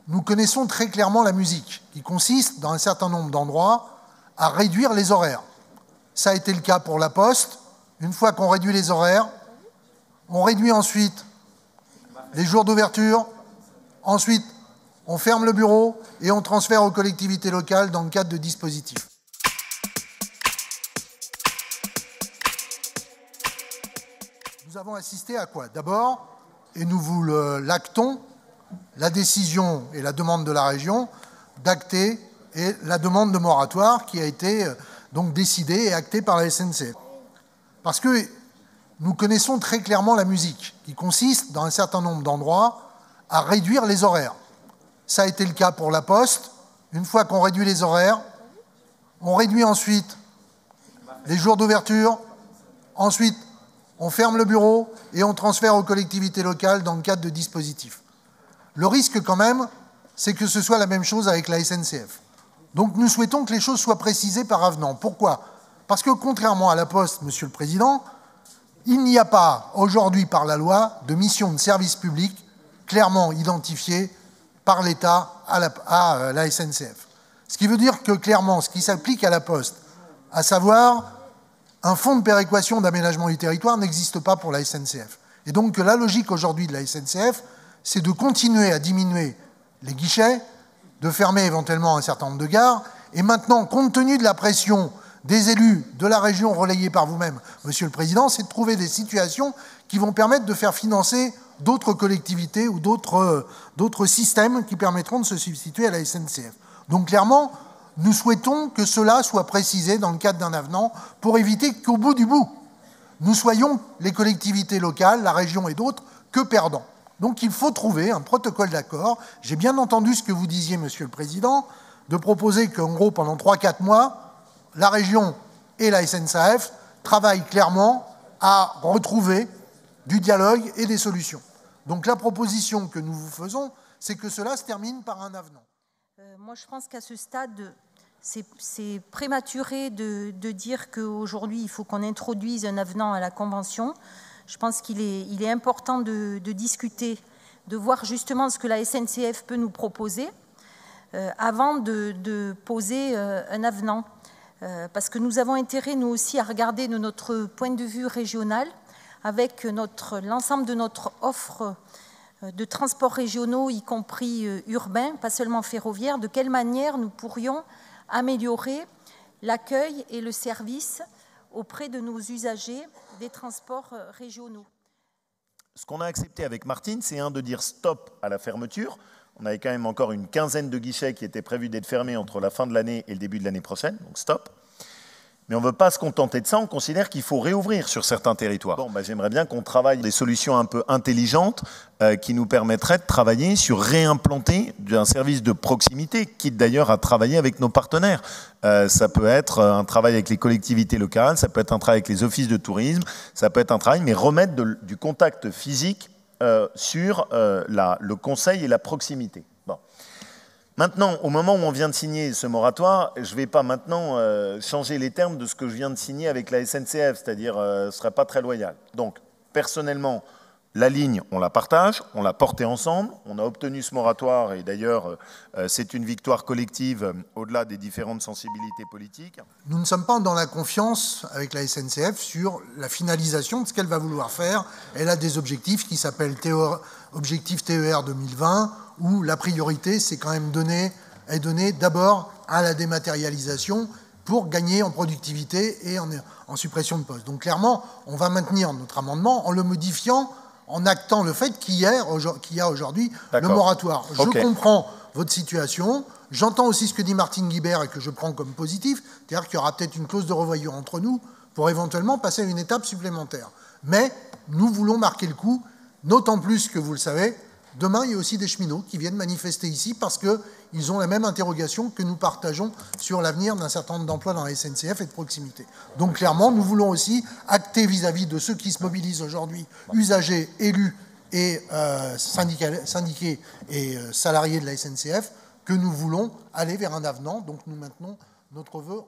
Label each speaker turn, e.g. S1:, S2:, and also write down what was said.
S1: nous connaissons très clairement la musique, qui consiste, dans un certain nombre d'endroits, à réduire les horaires. Ça a été le cas pour la Poste. Une fois qu'on réduit les horaires, on réduit ensuite les jours d'ouverture, ensuite on ferme le bureau et on transfère aux collectivités locales dans le cadre de dispositifs. Nous avons assisté à quoi? D'abord, et nous vous l'actons, la décision et la demande de la région d'acter et la demande de moratoire qui a été donc décidée et actée par la SNCF. Parce que nous connaissons très clairement la musique, qui consiste, dans un certain nombre d'endroits, à réduire les horaires. Ça a été le cas pour la Poste. Une fois qu'on réduit les horaires, on réduit ensuite les jours d'ouverture, ensuite on ferme le bureau et on transfère aux collectivités locales dans le cadre de dispositifs. Le risque quand même, c'est que ce soit la même chose avec la SNCF. Donc nous souhaitons que les choses soient précisées par avenant. Pourquoi? Parce que contrairement à la Poste, Monsieur le Président, il n'y a pas aujourd'hui par la loi de mission de service public clairement identifiée par l'État à la SNCF. Ce qui veut dire que clairement, ce qui s'applique à la Poste, à savoir un fonds de péréquation d'aménagement du territoire, n'existe pas pour la SNCF. Et donc que la logique aujourd'hui de la SNCF, c'est de continuer à diminuer les guichets, de fermer éventuellement un certain nombre de gares, et maintenant, compte tenu de la pression des élus de la région relayée par vous-même, Monsieur le Président, c'est de trouver des situations qui vont permettre de faire financer d'autres collectivités ou d'autres systèmes qui permettront de se substituer à la SNCF. Donc clairement, nous souhaitons que cela soit précisé dans le cadre d'un avenant pour éviter qu'au bout du bout, nous soyons, les collectivités locales, la région et d'autres, que perdants. Donc il faut trouver un protocole d'accord. J'ai bien entendu ce que vous disiez, Monsieur le Président, de proposer qu'en gros, pendant 3-4 mois, la région et la SNCF travaillent clairement à retrouver du dialogue et des solutions. Donc la proposition que nous vous faisons, c'est que cela se termine par un avenant.
S2: Moi, je pense qu'à ce stade, c'est prématuré de dire qu'aujourd'hui, il faut qu'on introduise un avenant à la Convention. Je pense qu'il est important de discuter, de voir justement ce que la SNCF peut nous proposer avant de poser un avenant. Parce que nous avons intérêt, nous aussi, à regarder de notre point de vue régional, avec l'ensemble de notre offre de transports régionaux, y compris urbains, pas seulement ferroviaires, de quelle manière nous pourrions améliorer l'accueil et le service auprès de nos usagers des transports régionaux.
S3: Ce qu'on a accepté avec Martine, c'est de dire stop à la fermeture. On avait quand même encore une quinzaine de guichets qui étaient prévus d'être fermés entre la fin de l'année et le début de l'année prochaine, donc stop. Mais on ne veut pas se contenter de ça, on considère qu'il faut réouvrir sur certains territoires. Bon, j'aimerais bien qu'on travaille des solutions un peu intelligentes qui nous permettraient de travailler sur réimplanter un service de proximité, quitte d'ailleurs à travailler avec nos partenaires. Ça peut être un travail avec les collectivités locales, ça peut être un travail avec les offices de tourisme, ça peut être un travail, mais remettre du contact physique sur le conseil et la proximité. Bon. Maintenant, au moment où on vient de signer ce moratoire, je ne vais pas maintenant changer les termes de ce que je viens de signer avec la SNCF, c'est-à-dire ce ne serait pas très loyal. Donc, personnellement, la ligne, on la partage, on l'a portée ensemble, on a obtenu ce moratoire et d'ailleurs, c'est une victoire collective au-delà des différentes sensibilités politiques.
S1: Nous ne sommes pas dans la confiance avec la SNCF sur la finalisation de ce qu'elle va vouloir faire. Elle a des objectifs qui s'appellent Objectif TER 2020, où la priorité, c'est quand même est donnée d'abord à la dématérialisation pour gagner en productivité et en suppression de postes. Donc clairement, on va maintenir notre amendement en le modifiant, en actant le fait qu'il y a aujourd'hui le moratoire. Je comprends votre situation, j'entends aussi ce que dit Martine Guibert et que je prends comme positif, c'est-à-dire qu'il y aura peut-être une clause de revoyure entre nous pour éventuellement passer à une étape supplémentaire. Mais nous voulons marquer le coup, d'autant plus que, vous le savez, demain, il y a aussi des cheminots qui viennent manifester ici parce qu'ils ont la même interrogation que nous partageons sur l'avenir d'un certain nombre d'emplois dans la SNCF et de proximité. Donc clairement, nous voulons aussi acter vis-à-vis de ceux qui se mobilisent aujourd'hui, usagers, élus et syndiqués et salariés de la SNCF, que nous voulons aller vers un avenant. Donc nous maintenons notre vœu